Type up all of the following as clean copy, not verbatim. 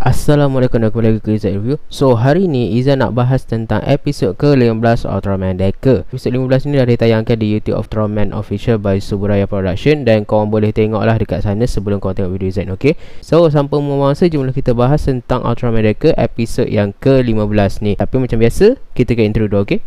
Assalamualaikum dan kembali lagi ke Izzat Review. So hari ni Izzat nak bahas tentang episod ke-15 Ultraman Deca. Episod 15 ni dah ditayangkan di YouTube Ultraman Official by Suburaya Production, dan korang boleh tengoklah dekat sana sebelum korang tengok video Izzat, okay? So sampai memangsa, jomlah kita bahas tentang Ultraman Deca episod yang ke-15 ni. Tapi macam biasa, kita ke intro dulu, okay?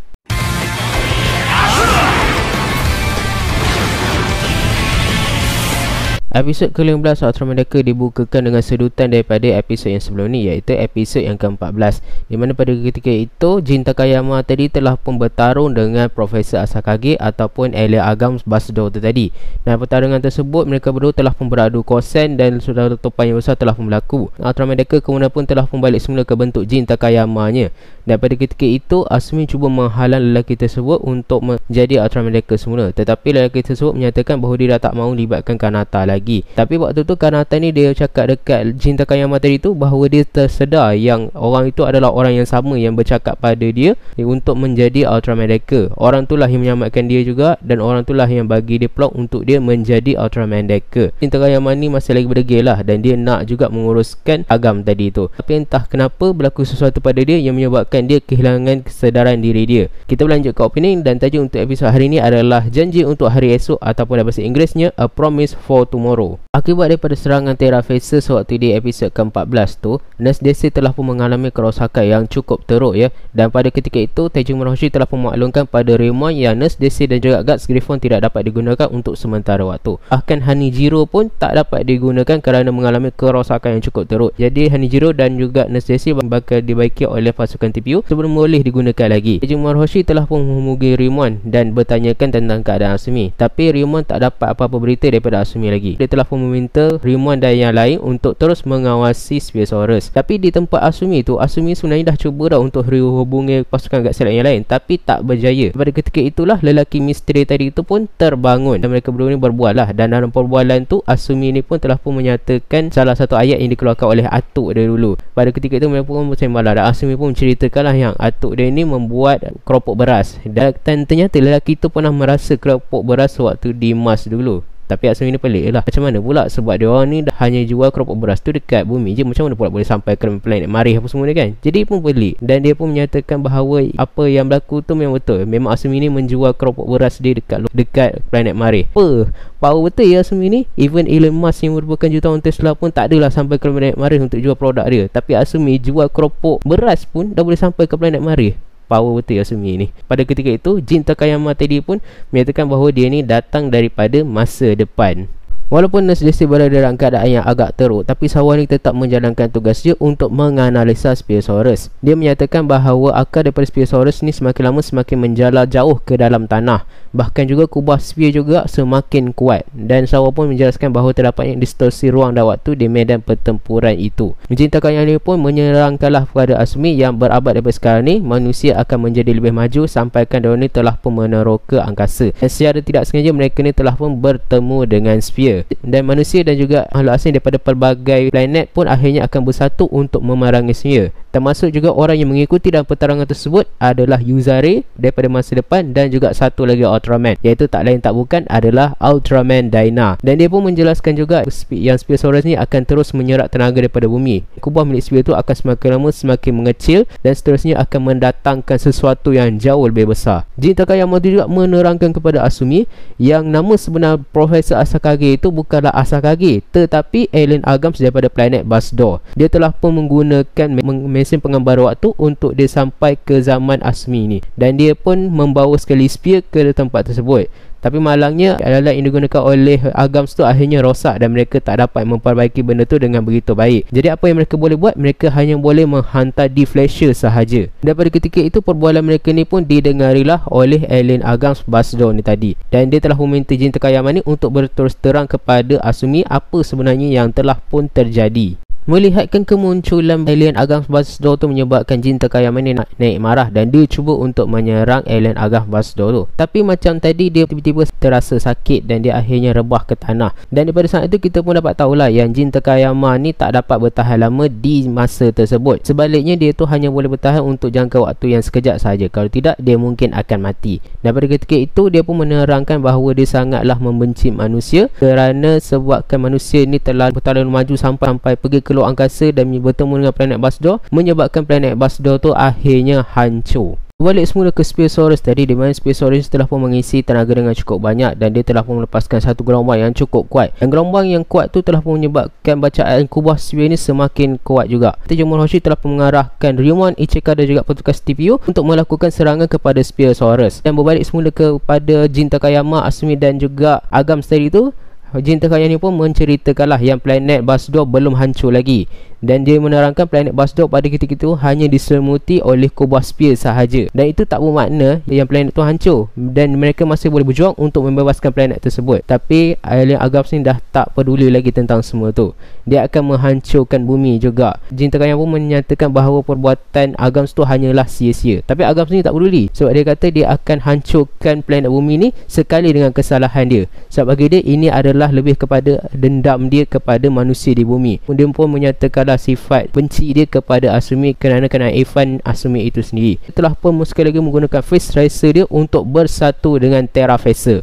Episod ke-15 Ultraman Deca dibukakan dengan sedutan daripada episod yang sebelum ni, iaitu episod yang ke-14, di mana pada ketika itu Jin Takayama tadi telah pun bertarung dengan Profesor Asakage ataupun Alien Agams Basdo tu tadi. Dan pertarungan tersebut mereka berdua telah pun beradu kosen dan sudah letupan yang besar telah pun berlaku. Ultraman Deca kemudian pun telah pun balik semula ke bentuk Jin Takayama-nya. Dan pada ketika itu Asumi cuba menghalang lelaki tersebut untuk menjadi Ultraman Deca semula, tetapi lelaki tersebut menyatakan bahawa dia dah tak mahu libatkan Kanata lagi. Tapi waktu tu Kanata ni dia cakap dekat Jin Takayama tadi tu bahawa dia tersedar yang orang itu adalah orang yang sama yang bercakap pada dia untuk menjadi Ultraman Deca. Orang itulah yang menyelamatkan dia juga, dan orang itulah yang bagi dia plot untuk dia menjadi Ultraman Deca. Jin Takayama ni masih lagi berdegil lah, dan dia nak juga menguruskan Agam tadi tu. Tapi entah kenapa berlaku sesuatu pada dia yang menyebabkan dia kehilangan kesedaran diri dia. Kita berlanjut ke opening, dan tajuk untuk episod hari ni adalah Janji untuk Hari Esok, ataupun dalam bahasa Inggerisnya A Promise for Tomorrow. Akibat daripada serangan Terra Phaser sewaktu di episod ke-14 tu, Nurse Daisy telah pun mengalami kerosakan yang cukup teruk ya. Dan pada ketika itu Taijin Moroshi telah pun memaklumkan pada Raymond yang Nurse Daisy dan juga Guts Griffon tidak dapat digunakan untuk sementara waktu. Bahkan Hanijiro pun tak dapat digunakan kerana mengalami kerosakan yang cukup teruk. Jadi Hanijiro dan juga Nurse Daisy bakal dibaiki oleh pasukan TPU sebelum boleh digunakan lagi. Taijin Moroshi telah pun menghubungi Raymond dan bertanyakan tentang keadaan Asumi. Tapi Raymond tak dapat apa-apa berita daripada Asumi lagi. Dia telah pun meminta Raymond dan yang lain untuk terus mengawasi Spiosaurus. Tapi di tempat Asumi tu, Asumi sebenarnya dah cuba dah untuk hubungi pasukan Godzilla yang lain, tapi tak berjaya. Pada ketika itulah lelaki misteri tadi itu pun terbangun, dan mereka berdua ni berbual lah. Dan dalam perbualan tu Asumi ni pun telah pun menyatakan salah satu ayat yang dikeluarkan oleh atuk dia dulu. Pada ketika itu mereka pun bersembah lah, dan Asumi pun menceritakan lah yang atuk dia ni membuat keropok beras, dan ternyata lelaki itu pernah merasa keropok beras waktu di Mars dulu. Tapi Asumi ni pelik lah. Macam mana pula, sebab dia orang ni hanya jual keropok beras tu dekat bumi je, macam mana pula boleh sampai ke planet Marikh apa semua ni kan. Jadi pun pelik. Dan dia pun menyatakan bahawa apa yang berlaku tu memang betul. Memang Asumi ni menjual keropok beras dia dekat planet Marikh. Apa power betul ya Asumi ni. Even Elon Musk yang merupakan jutawan Tesla pun tak adalah sampai ke planet Marikh untuk jual produk dia. Tapi Asumi jual keropok beras pun dah boleh sampai ke planet Marikh. Power betul Asumi ni. Pada ketika itu Jin Takayama tadi pun menyatakan bahawa dia ni datang daripada masa depan. Walaupun Nurse Daisy berada dalam keadaan yang agak teruk, tapi Sawa ni tetap menjalankan tugas dia untuk menganalisa Spiosaurus. Dia menyatakan bahawa akar daripada Spiosaurus ni semakin lama semakin menjala jauh ke dalam tanah. Bahkan juga kubah Spio juga semakin kuat. Dan Sawa pun menjelaskan bahawa terdapatnya distorsi ruang dan waktu di medan pertempuran itu. Jin Takayama pun menyerangkanlah kepada Asumi yang berabad daripada sekarang ni manusia akan menjadi lebih maju, sampaikan dia ni telah pun meneroka angkasa. Dan secara tidak sengaja mereka ni telah pun bertemu dengan Sphere. Dan manusia dan juga makhluk asing daripada pelbagai planet pun akhirnya akan bersatu untuk memerangi Sphere. Termasuk juga orang yang mengikuti dalam pertarungan tersebut adalah Yuzare daripada masa depan, dan juga satu lagi Ultraman, iaitu tak lain tak bukan adalah Ultraman Dyna. Dan dia pun menjelaskan juga yang Spiosaurus ni akan terus menyerap tenaga daripada bumi. Kubah milik Sphere tu akan semakin lama semakin mengecil, dan seterusnya akan mendatangkan sesuatu yang jauh lebih besar. Jin Takayama juga menerangkan kepada Asumi yang nama sebenar Profesor Asakage itu bukanlah Asakage, tetapi Alien Agams daripada planet Basdo. Dia telah pun menggunakan mesin penggambar waktu untuk dia sampai ke zaman Asumi ni, dan dia pun membawa sekali Sphere ke tempat tersebut. Tapi malangnya adalah yang digunakan oleh Agams tu akhirnya rosak, dan mereka tak dapat memperbaiki benda tu dengan begitu baik. Jadi apa yang mereka boleh buat, mereka hanya boleh menghantar deflasher sahaja. Daripada ketika itu perbualan mereka ni pun didengarilah oleh Alien Agams Basdo ni tadi. Dan dia telah meminta Jin Takayama ni untuk berterus terang kepada Asumi apa sebenarnya yang telah pun terjadi. Melihatkan kemunculan Alien Agams Basdo tu menyebabkan Jin Takayama ni naik marah, dan dia cuba untuk menyerang Alien Agams Basdo tu. Tapi macam tadi dia tiba-tiba terasa sakit dan dia akhirnya rebah ke tanah. Dan daripada saat itu kita pun dapat tahulah yang Jin Takayama ni tak dapat bertahan lama di masa tersebut. Sebaliknya dia tu hanya boleh bertahan untuk jangka waktu yang sekejap saja. Kalau tidak dia mungkin akan mati. Dan pada ketika itu dia pun menerangkan bahawa dia sangatlah membenci manusia kerana sebabkan manusia ni telah bertahun maju sampai pergi ke keluar angkasa dan bertemu dengan planet Basdor, menyebabkan planet Basdor tu akhirnya hancur. Balik semula ke Spherosaurus tadi, di mana Spherosaurus telah pun mengisi tenaga dengan cukup banyak dan dia telah pun melepaskan satu gelombang yang cukup kuat. Dan gelombang yang kuat tu telah pun menyebabkan bacaan kubah sphere ini semakin kuat juga. Tejumur Hoshi telah pun mengarahkan Ryumon, Ichika dan juga petugas TPU untuk melakukan serangan kepada Spherosaurus. Dan berbalik semula kepada Jin Takayama, Asumi dan juga Agam tadi tu, Jin Takayama ni pun menceritakanlah yang planet Basdor belum hancur lagi. Dan dia menerangkan planet Basdor pada ketika itu hanya diselimuti oleh kubah sphere sahaja. Dan itu tak bermakna yang planet tu hancur, dan mereka masih boleh berjuang untuk membebaskan planet tersebut. Tapi alien Agams ni dah tak peduli lagi tentang semua tu. Dia akan menghancurkan bumi juga. Jin Takayama pun menyatakan bahawa perbuatan Agams tu hanyalah sia-sia. Tapi Agams ni tak peduli, sebab dia kata dia akan hancurkan planet bumi ni sekali dengan kesalahan dia. Sebab bagi dia ini adalah lebih kepada dendam dia kepada manusia di bumi. Dia pun menyatakanlah sifat benci dia kepada Asumi kerana kenaifan Asumi itu sendiri. Dia telah pun sekali lagi menggunakan Face Tracer dia untuk bersatu dengan Terrafacer.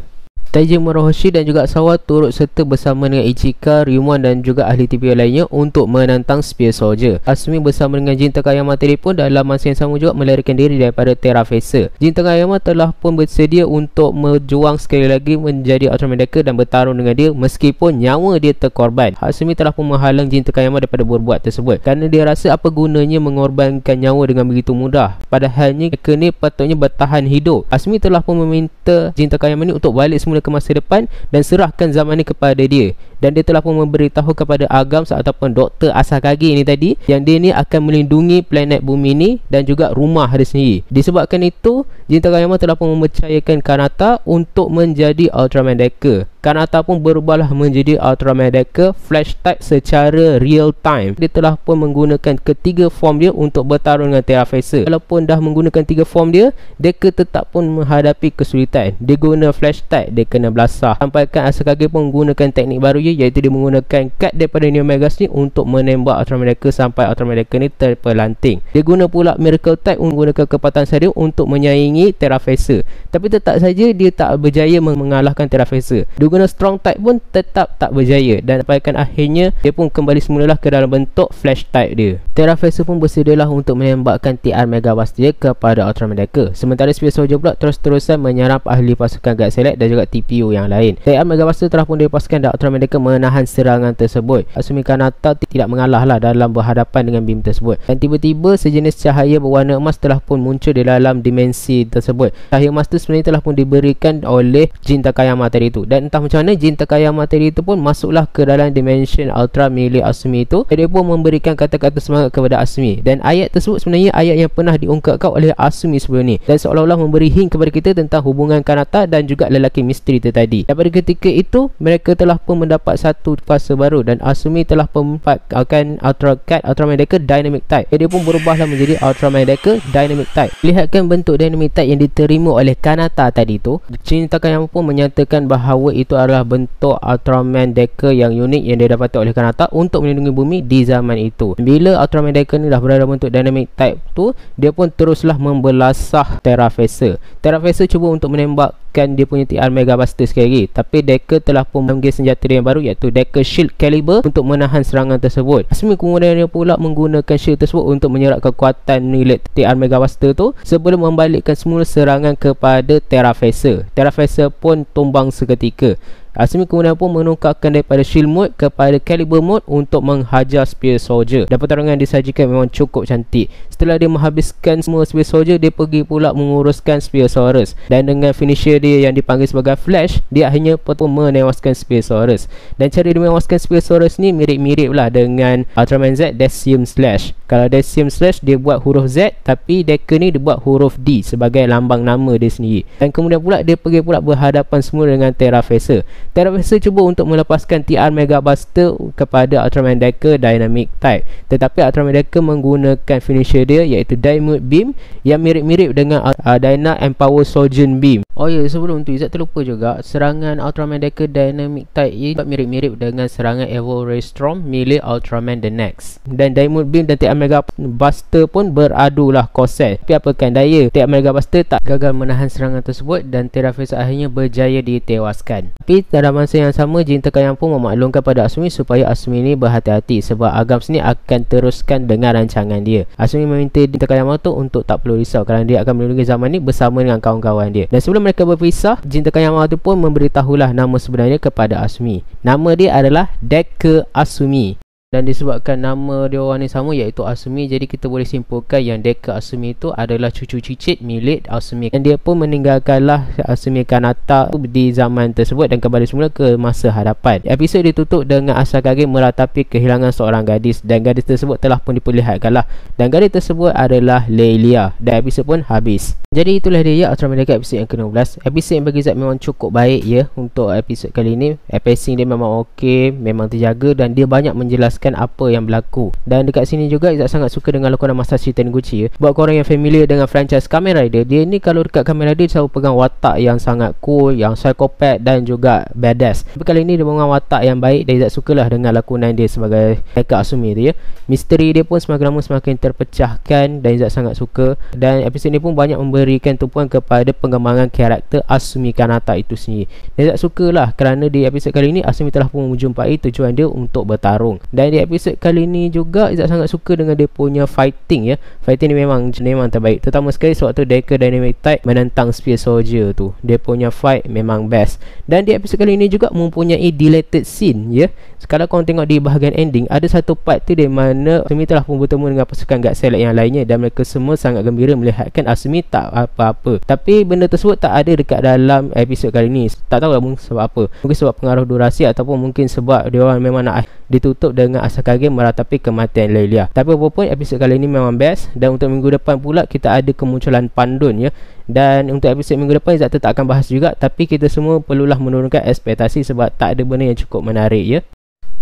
Taiji Morohoshi dan juga Sawa turut serta bersama dengan Ichika, Ryumon dan juga ahli TPU lainnya untuk menantang Spear Soldier. Asumi bersama dengan Jin Takayama tadi pun dalam masa yang sama juga melarikan diri daripada Terrafacer. Jin Takayama telah pun bersedia untuk berjuang sekali lagi menjadi Ultraman Decker dan bertarung dengan dia meskipun nyawa dia terkorban. Asumi telah pun menghalang Jin Takayama daripada berbuat tersebut kerana dia rasa apa gunanya mengorbankan nyawa dengan begitu mudah. Padahalnya Decker ni patutnya bertahan hidup. Asumi telah pun meminta Jin Takayama ni untuk balik semula ke masa depan dan serahkan zaman ni kepada dia. Dan dia telah pun memberitahu kepada Agams ataupun Dr. Asakage ni tadi yang dia ni akan melindungi planet bumi ni dan juga rumah dia sendiri. Disebabkan itu, Jin Takayama telah pun mempercayakan Kanata untuk menjadi Ultraman Decker. Kanata pun berubahlah menjadi Ultraman Decker Flash type secara real time. Dia telah pun menggunakan ketiga form dia untuk bertarung dengan Terrafacer. Walaupun dah menggunakan tiga form dia, Decker tetap pun menghadapi kesulitan. Dia guna Flash type, dia kena belasah. Sampaikan Asakage pun menggunakan teknik baru dia, iaitu dia menggunakan kad daripada Neo Megas ni untuk menembak Ultraman Decker sampai Ultraman Decker ni terpelanting. Dia guna pula Miracle type menggunakan kekuatan saya untuk menyaingi Terrafacer. Tapi tetap saja dia tak berjaya mengalahkan Terrafacer. Dia guna Strong type pun tetap tak berjaya dan sampaikan akhirnya dia pun kembali semulalah ke dalam bentuk Flash type dia. Terrafacer pun bersedialah untuk menembakkan TR Mega Buster kepada Ultraman Decker. Sementara Spear Soldier pula terus-terusan menyerap ahli pasukan Guard Select dan juga TPU yang lain. TR Mega Buster telah pun dilepaskan dan Ultraman Decker menahan serangan tersebut. Asumi Kanata tidak mengalah lah dalam berhadapan dengan beam tersebut. Dan tiba-tiba sejenis cahaya berwarna emas telah pun muncul di dalam dimensi tersebut. Cahaya emas tu sebenarnya telah pun diberikan oleh Jin Takayama tadi tu. Dan entah macam mana Jin Takayama tadi itu pun masuklah ke dalam dimension Ultra milik Asumi itu. Dia pun memberikan kata-kata semangat kepada Asumi. Dan ayat tersebut sebenarnya ayat yang pernah diungkapkan oleh Asumi sebelum ni. Dan seolah-olah memberi hint kepada kita tentang hubungan Kanata dan juga lelaki misteri itu tadi. Dan pada ketika itu mereka telah pun mendapat satu fase baru dan Asumi telah memanfaatkan Ultra Card Ultraman Decker Dynamic Type. Dia pun berubahlah menjadi Ultraman Decker Dynamic Type. Lihatkan bentuk Dynamic Type yang diterima oleh Kanata tadi tu. Jin Takayama pun menyatakan bahawa itu adalah bentuk Ultraman Decker yang unik yang didapati oleh Kanata untuk melindungi bumi di zaman itu. Bila Ultraman Decker ni dah berada bentuk Dynamic Type tu, dia pun teruslah membelasah Terrafacer. Terrafacer cuba untuk menembakkan dia punya TR Mega Buster sekali lagi, tapi Decker telah pun memanggil senjata dia yang baru iaitu Decker Shield Caliber untuk menahan serangan tersebut. Asumi kemudian dia pula menggunakan shield tersebut untuk menyerap kekuatan milik TR Mega Buster tu sebelum membalikkan semula serangan kepada Terrafacer. Terrafacer pun tumbang seketika. Asumi kemudian pun menukarkan daripada Shield Mode kepada Caliber Mode untuk menghajar Spear Soldier. Dan pertarungan disajikan memang cukup cantik. Setelah dia menghabiskan semua Spear Soldier, dia pergi pula menguruskan Spearosaurus. Dan dengan finisher dia yang dipanggil sebagai Flash, dia akhirnya pun menewaskan Spearosaurus. Dan cara dia menewaskan Spearosaurus ni mirip-mirip lah dengan Ultraman Z Decium Slash. Kalau Decium Slash dia buat huruf Z, tapi Decker ni dia buat huruf D sebagai lambang nama dia sendiri. Dan kemudian pula dia pergi pula berhadapan semula dengan Terrafacer. Terrafacer cuba untuk melepaskan TR Mega Buster kepada Ultraman Decker Dynamic Type, tetapi Ultraman Decker menggunakan finisher dia iaitu Dynamite Beam yang mirip-mirip dengan Dyna Empower Soldier Beam. Oh ya, sebelum tu Izzat terlupa juga, serangan Ultraman Decker Dynamic Type ini mirip-mirip dengan serangan Evo Ray Storm milik Ultraman The Next. Dan Dynamite Beam dan TR Mega Buster pun beradulah koset. Tapi apakan daya, TR Mega Buster tak gagal menahan serangan tersebut dan Terrafacer akhirnya berjaya ditewaskan. Tapi Dalam masa yang sama, Jin Takayama pun memaklumkan pada Asumi supaya Asumi ni berhati-hati sebab Agams ni akan teruskan dengan rancangan dia. Asumi meminta Jin Takayama tu untuk tak perlu risau kerana dia akan melindungi zaman ni bersama dengan kawan-kawan dia. Dan sebelum mereka berpisah, Jin Takayama tu pun memberitahulah nama sebenarnya kepada Asumi. Nama dia adalah Deku Asumi. Dan disebabkan nama dia orang ni sama iaitu Asumi, jadi kita boleh simpulkan yang Deku Asumi itu adalah cucu cicit milik Asumi. Dan dia pun meninggalkanlah Asumi Kanata di zaman tersebut dan kembali semula ke masa hadapan. Episod ditutup dengan Asakage meratapi kehilangan seorang gadis dan gadis tersebut telah pun diperlihatkanlah. Dan gadis tersebut adalah Lelia. Dan episod pun habis. Jadi itulah dia ya Ultraman Dekat episod yang ke-15. Episod yang bagi Zat memang cukup baik ya untuk episod kali ni. Pacing dia memang okey, memang terjaga dan dia banyak menjelaskan apa yang berlaku. Dan dekat sini juga Izzat sangat suka dengan lakonan Masashi Taniguchi ya. Buat korang yang familiar dengan franchise Kamen Rider, dia ni kalau dekat Kamen Rider dia selalu pegang watak yang sangat cool, yang psikopat dan juga badass. Tapi kali ni dia pegang watak yang baik dan Izzat sukalah dengan lakonan dia sebagai Deku Asumi tu ya. Misteri dia pun semakin lama semakin terpecahkan dan Izzat sangat suka. Dan episod ni pun banyak memberikan tumpuan kepada pengembangan karakter Asumi Kanata itu sendiri. Dan Izzat sukalah kerana di episod kali ni Asumi telah pun menjumpai tujuan dia untuk bertarung. Dan di episod kali ni juga Izzat sangat suka dengan dia punya fighting ya. Fighting ni memang terbaik. Terutama sekali sewaktu Deku Dynamic Type menentang Spear Soldier tu. Dia punya fight memang best. Dan di episod kali ni juga mempunyai deleted scene ya. Kalau korang tengok di bahagian ending, ada satu part tu di mana Asumi telah pun bertemu dengan pasukan God Select yang lainnya dan mereka semua sangat gembira melihatkan Asumi tak apa-apa. Tapi benda tersebut tak ada dekat dalam episod kali ni. Tak tahu lah mungkin sebab apa. Mungkin sebab pengaruh durasi ataupun mungkin sebab dia orang memang nak ditutup dengan Asakage meratapi kematian Lelia. Tapi apapun episod kali ni memang best. Dan untuk minggu depan pula kita ada kemunculan Pandun ya. Dan untuk episod minggu depan Izzat tak akan bahas juga. Tapi kita semua perlulah menurunkan ekspektasi sebab tak ada benda yang cukup menarik ya.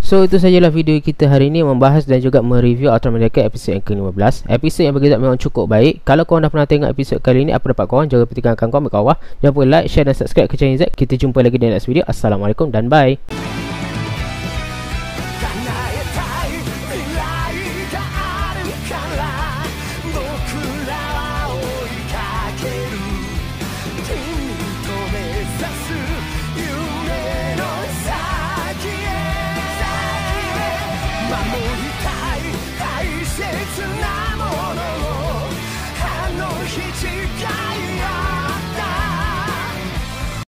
So itu sajalah video kita hari ini, membahas dan juga mereview Ultraman Dekat episod yang ke-15. Episod yang bagi Izzat memang cukup baik. Kalau korang dah pernah tengok episod kali ini, apa dapat korang? Jangan lupa tinggalkan komen kat bawah. Jangan lupa like, share dan subscribe ke channel Izzat. Kita jumpa lagi di next video. Assalamualaikum dan bye. Tonight